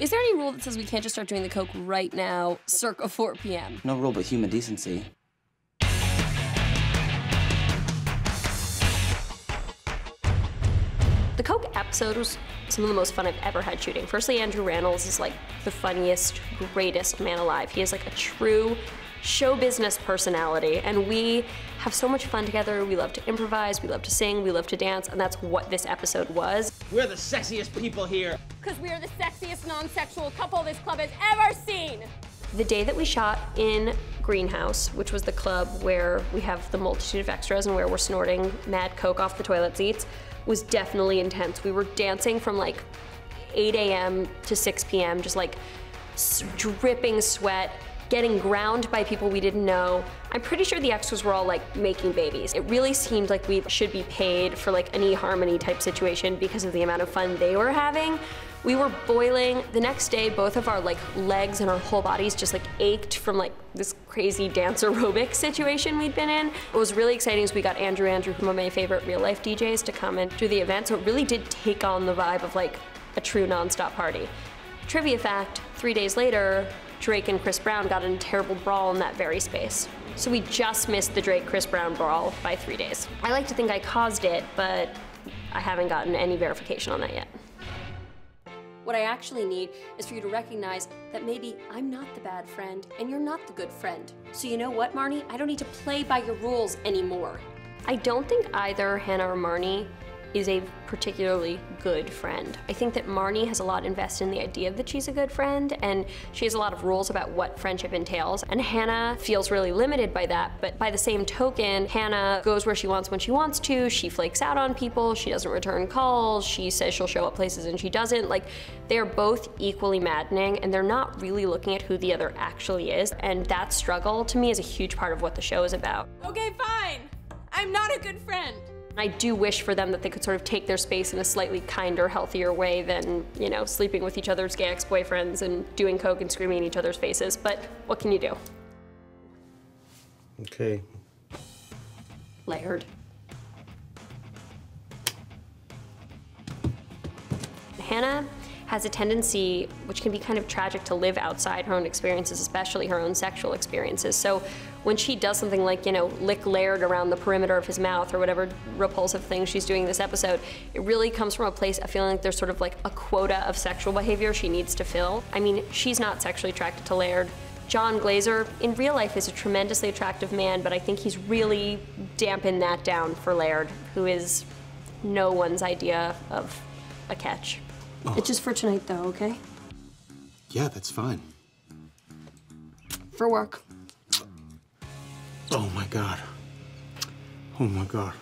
Is there any rule that says we can't just start doing the coke right now, circa 4 p.m.? No rule but human decency. The Coke episode was some of the most fun I've ever had shooting. Firstly, Andrew Rannells is like the funniest, greatest man alive. He is like a true show business personality, and we have so much fun together. We love to improvise, we love to sing, we love to dance, and that's what this episode was. We're the sexiest people here. Because we are the sexiest non-sexual couple this club has ever seen. The day that we shot in Greenhouse, which was the club where we have the multitude of extras and where we're snorting mad coke off the toilet seats, was definitely intense. We were dancing from like 8 a.m. to 6 p.m., just like dripping sweat, getting ground by people we didn't know. I'm pretty sure the extras were all like making babies. It really seemed like we should be paid for like an eHarmony type situation because of the amount of fun they were having. We were boiling. The next day, both of our like legs and our whole bodies just like ached from like this crazy dance aerobic situation we'd been in. What was really exciting is we got Andrew, from one of my favorite real life DJs, to come and do the event. So it really did take on the vibe of like a true nonstop party. Trivia fact, 3 days later, Drake and Chris Brown got in a terrible brawl in that very space. So we just missed the Drake-Chris Brown brawl by 3 days. I like to think I caused it, but I haven't gotten any verification on that yet. What I actually need is for you to recognize that maybe I'm not the bad friend and you're not the good friend. So you know what, Marnie? I don't need to play by your rules anymore. I don't think either Hannah or Marnie is a particularly good friend. I think that Marnie has a lot invested in the idea that she's a good friend, and she has a lot of rules about what friendship entails, and Hannah feels really limited by that. But by the same token, Hannah goes where she wants when she wants to, she flakes out on people, she doesn't return calls, she says she'll show up places and she doesn't. Like, they're both equally maddening, and they're not really looking at who the other actually is, and that struggle, to me, is a huge part of what the show is about. Okay, fine. I'm not a good friend. I do wish for them that they could sort of take their space in a slightly kinder, healthier way than, you know, sleeping with each other's gay ex-boyfriends and doing coke and screaming in each other's faces. But what can you do? Okay. Laird. Hannah has a tendency, which can be kind of tragic, to live outside her own experiences, especially her own sexual experiences. So when she does something like, you know, lick Laird around the perimeter of his mouth or whatever repulsive thing she's doing this episode, it really comes from a place of feeling like there's sort of like a quota of sexual behavior she needs to fill. I mean, she's not sexually attracted to Laird. John Glazer, in real life, is a tremendously attractive man, but I think he's really dampened that down for Laird, who is no one's idea of a catch. Oh. It's just for tonight, though, okay? Yeah, that's fine. For work. Oh my God. Oh my God.